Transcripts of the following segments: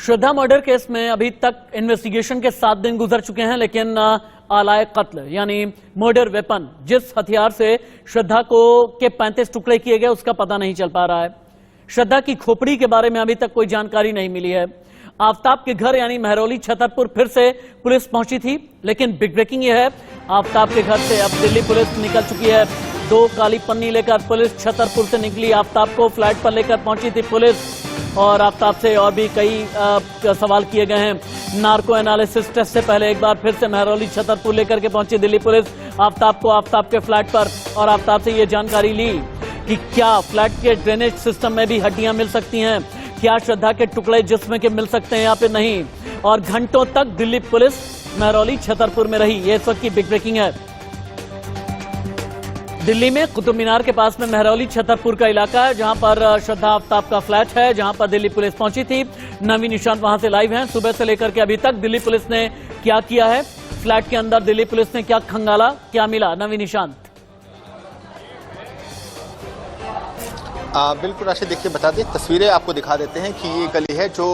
श्रद्धा murder case में अभी तक इन्वेस्टिगेशन के 7 दिन गुजर चुके हैं, लेकिन आलाए कत्ल यानी मर्डर वेपन, जिस हथियार से श्रद्धा के 35 टुकड़े किए गए, उसका पता नहीं चल पा रहा है। श्रद्धा की खोपड़ी के बारे में अभी तक कोई जानकारी नहीं मिली है। आफ्ताब के घर यानी महरौली छतरपुर फिर से पुलिस पहुंची थी, लेकिन बिग ब्रेकिंग यह है, आफ्ताब के घर से अब दिल्ली पुलिस निकल चुकी है। 2 काली पन्नी लेकर पुलिस छतरपुर से निकली। आफ्ताब को फ्लैट पर लेकर पहुंची थी पुलिस और आफ्ताब से और भी कई सवाल किए गए हैं। नार्को एनालिसिस टेस्ट से पहले एक बार फिर से महरौली छतरपुर लेकर के पहुंची दिल्ली पुलिस आफ्ताब के फ्लैट पर, और आफ्ताब से ये जानकारी ली कि क्या फ्लैट के ड्रेनेज सिस्टम में भी हड्डियां मिल सकती हैं, क्या श्रद्धा के टुकड़े जिस्म के मिल सकते हैं या फिर नहीं। और घंटों तक दिल्ली पुलिस महरौली छतरपुर में रही। ये इस वक्त की बिग ब्रेकिंग है। दिल्ली में कुतुब मीनार के पास में महरौली छतरपुर का इलाका है, जहां पर श्रद्धा आफ्ताब का फ्लैट है, जहां पर दिल्ली पुलिस पहुंची थी। नवीन निशांत वहां से लाइव हैं। सुबह से लेकर के अभी तक दिल्ली पुलिस ने क्या किया है, फ्लैट के अंदर दिल्ली पुलिस ने क्या खंगाला, क्या मिला, नवीन निशांत। बिल्कुल राशिद, देखिए बता दें, तस्वीरें आपको दिखा देते हैं कि ये गली है जो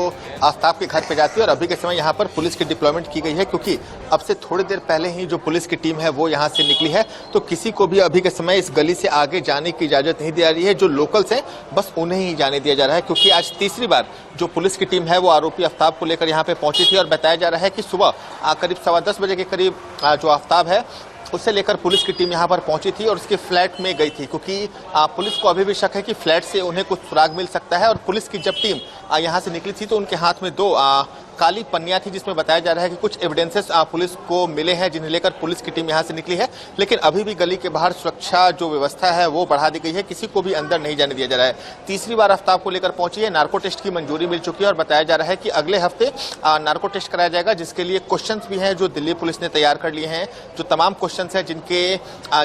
आफ्ताब के घर पे जाती है और अभी के समय यहाँ पर पुलिस की डिप्लॉयमेंट की गई है, क्योंकि अब से थोड़ी देर पहले ही जो पुलिस की टीम है वो यहाँ से निकली है। तो किसी को भी अभी के समय इस गली से आगे जाने की इजाजत नहीं दी जा रही है। जो लोकल्स हैं बस उन्हें ही जाने दिया जा रहा है, क्योंकि आज तीसरी बार जो पुलिस की टीम है वो आरोपी आफ्ताब को लेकर यहाँ पे पहुंची थी। और बताया जा रहा है कि सुबह करीब 10:15 बजे के करीब जो आफ्ताब है उससे लेकर पुलिस की टीम यहां पर पहुंची थी और उसके फ्लैट में गई थी, क्योंकि पुलिस को अभी भी शक है कि फ्लैट से उन्हें कुछ सुराग मिल सकता है। और पुलिस की जब टीम यहां से निकली थी तो उनके हाथ में 2 काली पन्नियां थी, जिसमें बताया जा रहा है कि कुछ एविडेंसेस पुलिस को मिले हैं, जिन्हें लेकर पुलिस की टीम यहां से निकली है। लेकिन अभी भी गली के बाहर सुरक्षा जो व्यवस्था है वो बढ़ा दी गई है, किसी को भी अंदर नहीं जाने दिया जा रहा है। तीसरी बार आफ्ताब को लेकर पहुंची है। नार्को टेस्ट की मंजूरी मिल चुकी है और बताया जा रहा है कि अगले हफ्ते नार्को टेस्ट कराया जाएगा, जिसके लिए क्वेश्चन भी हैं जो दिल्ली पुलिस ने तैयार कर लिए हैं। जो तमाम क्वेश्चन है जिनके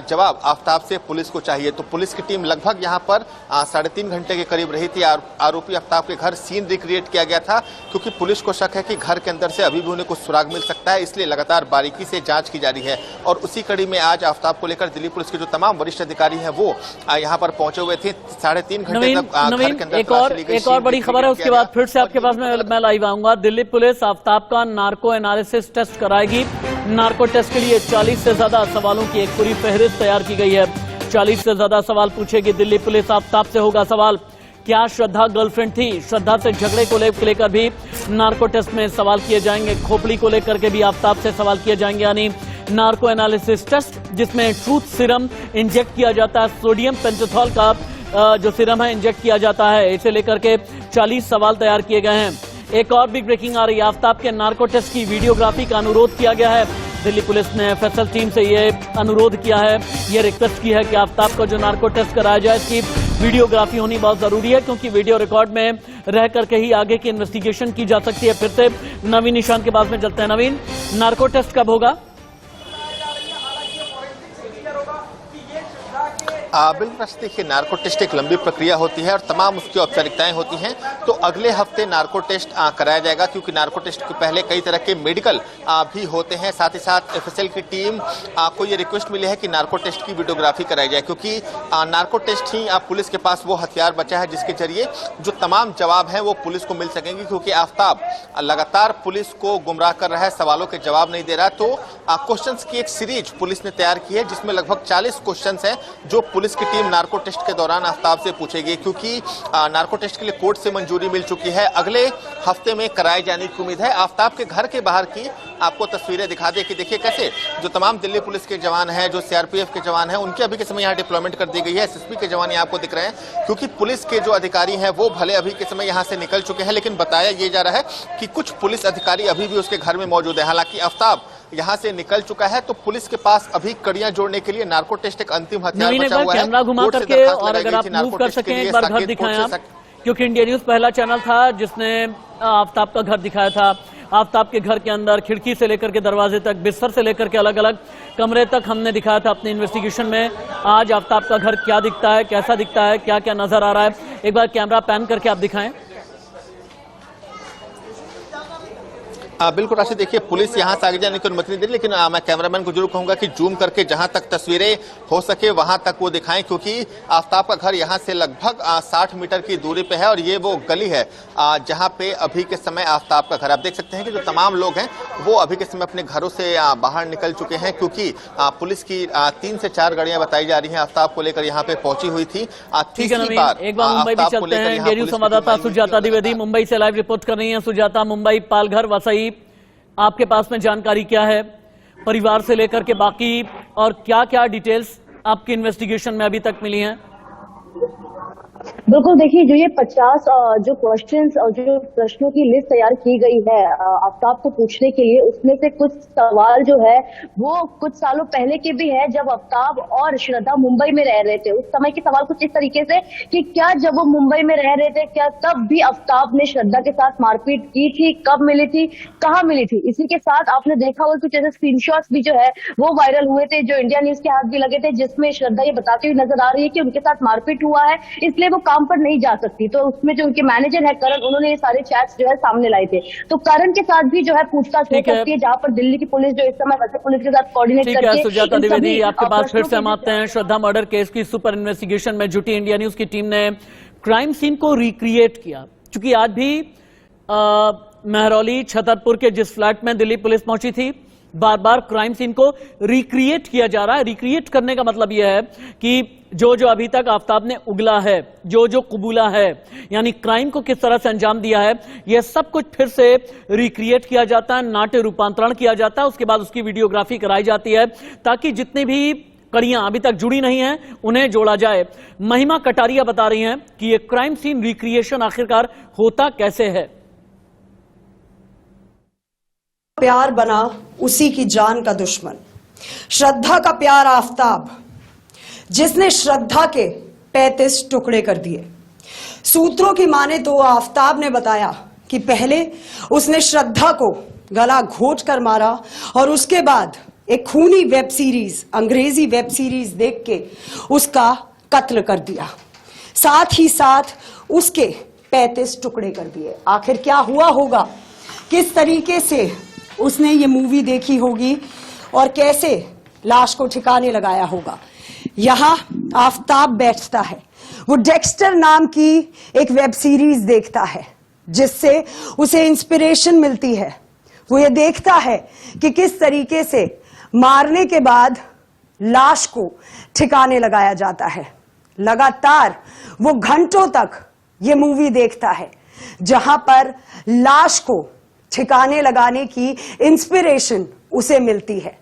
जवाब आफ्ताब से पुलिस को चाहिए। तो पुलिस की टीम लगभग यहाँ पर 3.5 घंटे के करीब रही थी। आरोपी आफ्ताब के घर सीन रिक्रिएट किया गया था, क्योंकि पुलिस को शक है कि घर के अंदर से अभी भी उन्हें कुछ सुराग मिल सकता है, इसलिए लगातार बारीकी से जांच की जा रही है। और उसी कड़ी में आज आफ्ताब को लेकर दिल्ली पुलिस के जो तमाम वरिष्ठ अधिकारी हैं वो यहाँ पर पहुंचे हुए थे। 3.5 घंटे तक घर के अंदर एक और बड़ी खबर है, उसके बाद फिर से आपके पास मैं लाइव आऊंगा। दिल्ली पुलिस आफ्ताब का नार्को एनालिसिस टेस्ट कराएगी। नार्को टेस्ट के लिए 40 से ज्यादा सवालों की एक पूरी फहरिस्त तैयार की गई है। 40 से ज्यादा सवाल पूछेगी दिल्ली पुलिस। आफ्ताब से होगा सवाल, क्या श्रद्धा गर्लफ्रेंड थी? श्रद्धा से झगड़े को लेकर भी नार्को टेस्ट में सवाल किए जाएंगे। खोपड़ी को लेकर के भी आफ्ताब से सवाल किए जाएंगे, यानी नार्को एनालिसिस टेस्ट, जिसमें ट्रूथ सीरम इंजेक्ट किया जाता है। सोडियम पेंटाथॉल का जो सीरम है इंजेक्ट किया जाता है। इसे लेकर के 40 सवाल तैयार किए गए हैं। एक और बिग ब्रेकिंग आ रही है, आफ्ताब के नार्को टेस्ट की वीडियोग्राफी का अनुरोध किया गया है। दिल्ली पुलिस ने एफएसएल टीम से ये अनुरोध किया है, ये रिक्वेस्ट की है कि आफ्ताब का जो नार्को टेस्ट कराया जाए, इसकी वीडियोग्राफी होनी बहुत जरूरी है, क्योंकि वीडियो रिकॉर्ड में रह करके ही आगे की इन्वेस्टिगेशन की जा सकती है। फिर से नवीन निशांत के पास में चलते हैं। नवीन, नार्को टेस्ट कब होगा? बिल्कुल, देखिए नार्को टेस्ट एक लंबी प्रक्रिया होती है और तमाम उसकी औपचारिकताएं होती हैं। तो अगले हफ्ते नार्को टेस्ट कराया जाएगा, क्योंकि नार्को टेस्ट के पहले कई तरह के मेडिकल भी होते हैं। साथ ही साथ एफएसएल की टीम को ये रिक्वेस्ट मिली है कि नार्को टेस्ट की वीडियोग्राफी कराई जाए, क्योंकि नार्को टेस्ट ही पुलिस के पास वो हथियार बचा है जिसके जरिए जो तमाम जवाब हैं वो पुलिस को मिल सकेंगे। क्योंकि आफ्ताब लगातार पुलिस को गुमराह कर रहा है, सवालों के जवाब नहीं दे रहा। तो क्वेश्चन की एक सीरीज पुलिस ने तैयार की है, जिसमें लगभग 40 क्वेश्चन हैं जो पुलिस की टीम नार्को टेस्ट के दौरान आफ्ताब से पूछेगी। क्योंकि नार्को टेस्ट के लिए कोर्ट से मंजूरी मिल चुकी है, अगले हफ्ते में कराए जाने की उम्मीद है। आफ्ताब के घर के बाहर की आपको तस्वीरें दिखा दे कि देखिए कैसे जो तमाम दिल्ली पुलिस के जवान हैं, जो सीआरपीएफ के जवान हैं, उनके अभी के समय यहाँ डिप्लॉयमेंट कर दी गई है। एसएसबी के जवान यहाँ आपको दिख रहे हैं, क्योंकि पुलिस के जो अधिकारी हैं वो भले अभी के समय यहाँ से निकल चुके हैं, लेकिन बताया ये जा रहा है कि कुछ पुलिस अधिकारी अभी भी उसके घर में मौजूद है। हालांकि आफ्ताब यहाँ से निकल चुका है, तो पुलिस के पास अभी कड़ियां जोड़ने के लिए नार्को टेस्ट एक अंतिम हथियार बचा हुआ है। कैमरा घुमा करके, और अगर आप मूव कर सकें एक बार घर दिखाएं आप, क्योंकि इंडिया न्यूज पहला चैनल था जिसने आफ्ताब का घर दिखाया था। आफ्ताब के घर के अंदर खिड़की से लेकर के दरवाजे तक, बिस्तर से लेकर के अलग अलग कमरे तक हमने दिखाया था अपनी इन्वेस्टिगेशन में। आज आफ्ताब का घर क्या दिखता है, कैसा दिखता है, क्या क्या नजर आ रहा है, एक बार कैमरा पैन करके आप दिखाएं। बिल्कुल राशि, देखिए पुलिस यहाँ से आगे जाने की अनुमति नहीं दे रही, लेकिन मैं कैमरामैन को जरूर कहूंगा कि जूम करके जहां तक तस्वीरें हो सके वहां तक वो दिखाएं, क्योंकि आफ्ताब का घर यहाँ से लगभग 60 मीटर की दूरी पे है और ये वो गली है जहां पे अभी के समय आफ्ताब का घर। आप देख सकते हैं कि जो तमाम लोग हैं वो अभी के समय अपने घरों से बाहर निकल चुके हैं, क्योंकि पुलिस की 3 से 4 गाड़ियां बताई जा रही है आफ्ताब को लेकर यहाँ पे पहुंची हुई थी। तीसरी बार एक बार मुंबई भी चलते हैं। गेरू संवाददाता सुजाता द्विवेदी मुंबई से लाइव रिपोर्ट कर रही है। सुजाता, मुंबई पालघर वसई, आपके पास में जानकारी क्या है परिवार से लेकर के बाकी, और क्या क्या डिटेल्स आपकी इन्वेस्टिगेशन में अभी तक मिली हैं? बिल्कुल, देखिए जो ये 50 जो क्वेश्चंस और जो प्रश्नों की लिस्ट तैयार की गई है आफ्ताब को पूछने के लिए, उसमें से कुछ सवाल जो है वो कुछ सालों पहले के भी है, जब आफ्ताब और श्रद्धा मुंबई में रह रहे थे। उस समय के सवाल कुछ इस तरीके से कि क्या जब वो मुंबई में रह रहे थे क्या तब भी आफ्ताब ने श्रद्धा के साथ मारपीट की थी, कब मिली थी, कहाँ मिली थी। इसी के साथ आपने देखा होगा कुछ ऐसे स्क्रीनशॉट्स भी जो है वो वायरल हुए थे, जो इंडिया न्यूज के हाथ भी लगे थे, जिसमें श्रद्धा ये बताती हुई नजर आ रही है कि उनके साथ मारपीट हुआ है, इसलिए वो काम पर नहीं जा सकती। तो उसमें जो उनके मैनेजर है करण, उन्होंने ये सारे चैट्स जो है सामने लाए थे। तो करण के साथ भी जो है पूछताछ हो सकती है, जहां पर दिल्ली की पुलिस जो इस समय वैसे पुलिस के साथ कोऑर्डिनेट करके। सुजाता द्विवेदी, आपके पास फिर से हम आते हैं। श्रद्धा मर्डर केस की सुपर इन्वेस्टिगेशन में जुटी इंडिया न्यूज की टीम ने क्राइम सीन को रिक्रिएट किया, क्योंकि आज भी महरौली छतरपुर के जिस फ्लैट में दिल्ली पुलिस पहुंची थी, बार बार क्राइम सीन को रिक्रिएट किया जा रहा है। रिक्रिएट करने का मतलब यह है कि जो जो अभी तक आफ्ताब ने उगला है, जो जो कबूला है, यानी क्राइम को किस तरह से अंजाम दिया है, यह सब कुछ फिर से रिक्रिएट किया जाता है, नाट्य रूपांतरण किया जाता है। उसके बाद उसकी वीडियोग्राफी कराई जाती है ताकि जितनी भी कड़ियां अभी तक जुड़ी नहीं हैं उन्हें जोड़ा जाए। महिमा कटारिया बता रही हैं कि यह क्राइम सीन रिक्रिएशन आखिरकार होता कैसे है। प्यार बना उसी की जान का दुश्मन, श्रद्धा का प्यार आफ्ताब, जिसने श्रद्धा के 35 टुकड़े कर दिए। सूत्रों की माने तो आफ्ताब ने बताया कि पहले उसने श्रद्धा को गला घोंट कर मारा और उसके बाद एक खूनी वेब सीरीज, अंग्रेजी वेब सीरीज देख के उसका कत्ल कर दिया, साथ ही साथ उसके 35 टुकड़े कर दिए। आखिर क्या हुआ होगा, किस तरीके से उसने ये मूवी देखी होगी और कैसे लाश को ठिकाने लगाया होगा। यहां आफ्ताब बैठता है, वो डेक्स्टर नाम की एक वेब सीरीज देखता है जिससे उसे इंस्पिरेशन मिलती है। वो ये देखता है कि किस तरीके से मारने के बाद लाश को ठिकाने लगाया जाता है। लगातार वो घंटों तक ये मूवी देखता है जहां पर लाश को ठिकाने लगाने की इंस्पिरेशन उसे मिलती है।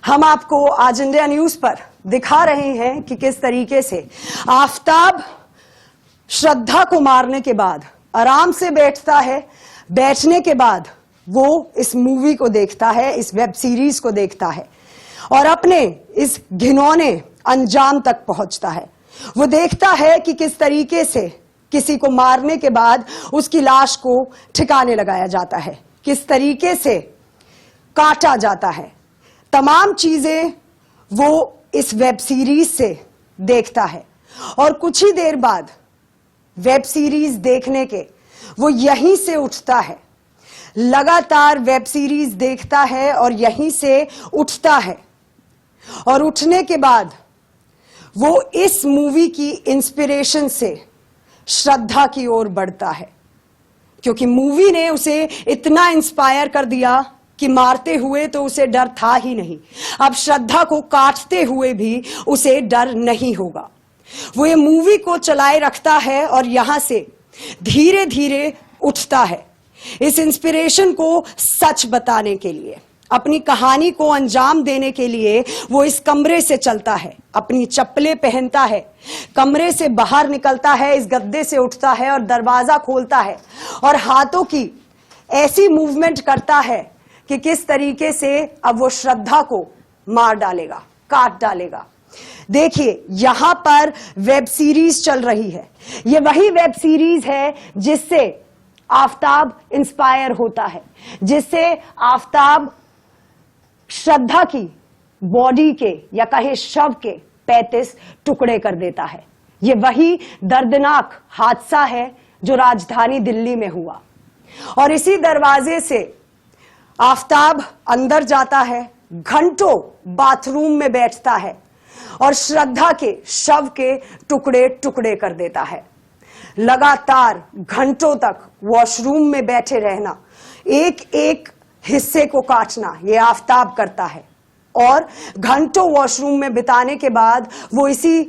हम आपको आज इंडिया न्यूज पर दिखा रहे हैं कि किस तरीके से आफ्ताब श्रद्धा को मारने के बाद आराम से बैठता है, बैठने के बाद वो इस मूवी को देखता है, इस वेब सीरीज को देखता है और अपने इस घिनौने अंजाम तक पहुंचता है। वो देखता है कि किस तरीके से किसी को मारने के बाद उसकी लाश को ठिकाने लगाया जाता है, किस तरीके से काटा जाता है। तमाम चीजें वो इस वेब सीरीज से देखता है और कुछ ही देर बाद वेब सीरीज देखने के वो यहीं से उठता है। लगातार वेब सीरीज देखता है और यहीं से उठता है और उठने के बाद वो इस मूवी की इंस्पिरेशन से श्रद्धा की ओर बढ़ता है, क्योंकि मूवी ने उसे इतना इंस्पायर कर दिया कि मारते हुए तो उसे डर था ही नहीं, अब श्रद्धा को काटते हुए भी उसे डर नहीं होगा। वो ये मूवी को चलाए रखता है और यहां से धीरे धीरे उठता है इस इंस्पिरेशन को सच बताने के लिए, अपनी कहानी को अंजाम देने के लिए। वो इस कमरे से चलता है, अपनी चप्पलें पहनता है, कमरे से बाहर निकलता है, इस गद्दे से उठता है और दरवाजा खोलता है और हाथों की ऐसी मूवमेंट करता है कि किस तरीके से अब वो श्रद्धा को मार डालेगा, काट डालेगा। देखिए यहां पर वेब सीरीज चल रही है, ये वही वेब सीरीज है जिससे आफ्ताब इंस्पायर होता है, जिससे आफ्ताब श्रद्धा की बॉडी के या कहे शव के 35 टुकड़े कर देता है। ये वही दर्दनाक हादसा है जो राजधानी दिल्ली में हुआ और इसी दरवाजे से आफताब अंदर जाता है, घंटों बाथरूम में बैठता है और श्रद्धा के शव के टुकड़े टुकड़े कर देता है। लगातार घंटों तक वॉशरूम में बैठे रहना, एक एक हिस्से को काटना, यह आफताब करता है। और घंटों वॉशरूम में बिताने के बाद वो इसी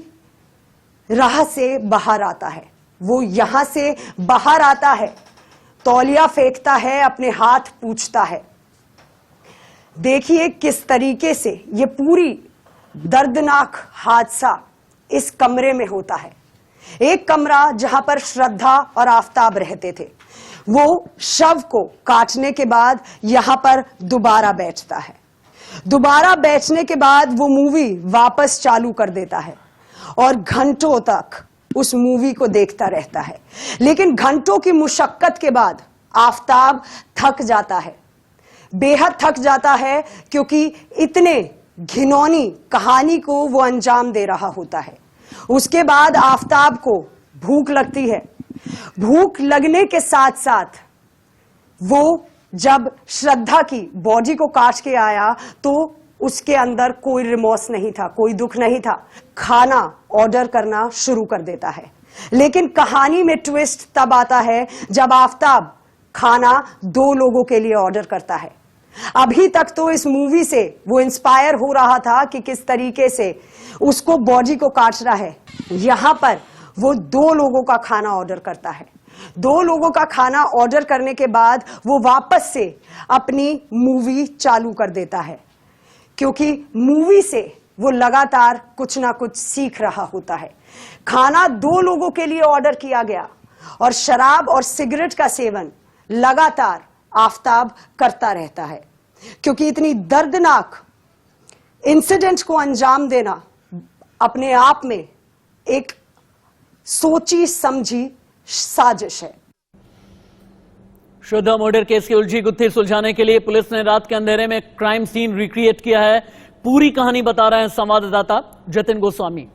राह से बाहर आता है। वो यहां से बाहर आता है, तौलिया फेंकता है, अपने हाथ पूंछता है। देखिए किस तरीके से ये पूरी दर्दनाक हादसा इस कमरे में होता है। एक कमरा जहां पर श्रद्धा और आफताब रहते थे, वो शव को काटने के बाद यहां पर दोबारा बैठता है। दोबारा बैठने के बाद वो मूवी वापस चालू कर देता है और घंटों तक उस मूवी को देखता रहता है। लेकिन घंटों की मुशक्कत के बाद आफताब थक जाता है, बेहद थक जाता है, क्योंकि इतने घिनौनी कहानी को वो अंजाम दे रहा होता है। उसके बाद आफताब को भूख लगती है। भूख लगने के साथ साथ वो जब श्रद्धा की बॉडी को काट के आया तो उसके अंदर कोई रिमोर्स नहीं था, कोई दुख नहीं था। खाना ऑर्डर करना शुरू कर देता है। लेकिन कहानी में ट्विस्ट तब आता है जब आफताब खाना 2 लोगों के लिए ऑर्डर करता है। अभी तक तो इस मूवी से वो इंस्पायर हो रहा था कि किस तरीके से उसको बॉडी को काट रहा है। यहां पर वो 2 लोगों का खाना ऑर्डर करता है। 2 लोगों का खाना ऑर्डर करने के बाद वो वापस से अपनी मूवी चालू कर देता है, क्योंकि मूवी से वो लगातार कुछ ना कुछ सीख रहा होता है। खाना 2 लोगों के लिए ऑर्डर किया गया और शराब और सिगरेट का सेवन लगातार आफताब करता रहता है, क्योंकि इतनी दर्दनाक इंसिडेंट को अंजाम देना अपने आप में एक सोची समझी साजिश है। श्रद्धा मर्डर केस की उलझी गुत्थी सुलझाने के लिए पुलिस ने रात के अंधेरे में क्राइम सीन रिक्रिएट किया है। पूरी कहानी बता रहे हैं संवाददाता जतिन गोस्वामी।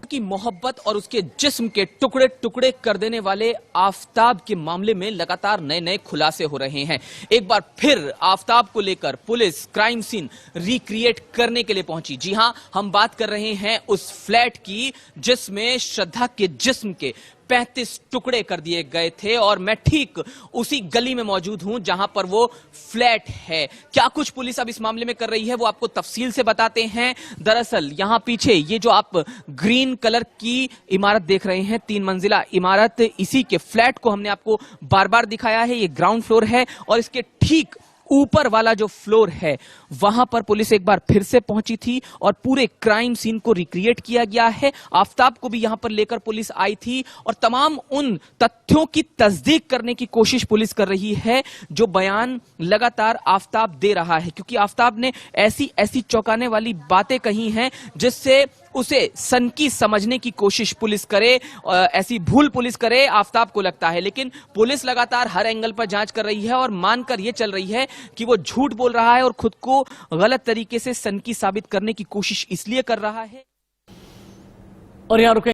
की मोहब्बत और उसके जिस्म के टुकड़े टुकड़े कर देने वाले आफताब के मामले में लगातार नए नए खुलासे हो रहे हैं। एक बार फिर आफताब को लेकर पुलिस क्राइम सीन रिक्रिएट करने के लिए पहुंची। जी हां, हम बात कर रहे हैं उस फ्लैट की जिसमें श्रद्धा के जिस्म के 35 टुकड़े कर दिए गए थे और मैं ठीक उसी गली में मौजूद हूं जहां पर वो फ्लैट है। क्या कुछ पुलिस अब इस मामले में कर रही है वो आपको तफसील से बताते हैं। दरअसल यहां पीछे ये जो आप ग्रीन कलर की इमारत देख रहे हैं, 3 मंजिला इमारत, इसी के फ्लैट को हमने आपको बार बार दिखाया है। ये ग्राउंड फ्लोर है और इसके ठीक ऊपर वाला जो फ्लोर है वहां पर पुलिस एक बार फिर से पहुंची थी और पूरे क्राइम सीन को रिक्रिएट किया गया है। आफताब को भी यहां पर लेकर पुलिस आई थी और तमाम उन तथ्यों की तस्दीक करने की कोशिश पुलिस कर रही है जो बयान लगातार आफताब दे रहा है, क्योंकि आफताब ने ऐसी ऐसी चौंकाने वाली बातें कही हैं जिससे उसे सनकी समझने की कोशिश पुलिस करे, ऐसी भूल पुलिस करे आफताब को लगता है। लेकिन पुलिस लगातार हर एंगल पर जांच कर रही है और मानकर यह चल रही है कि वो झूठ बोल रहा है और खुद को गलत तरीके से सनकी साबित करने की कोशिश इसलिए कर रहा है। और यहां रुके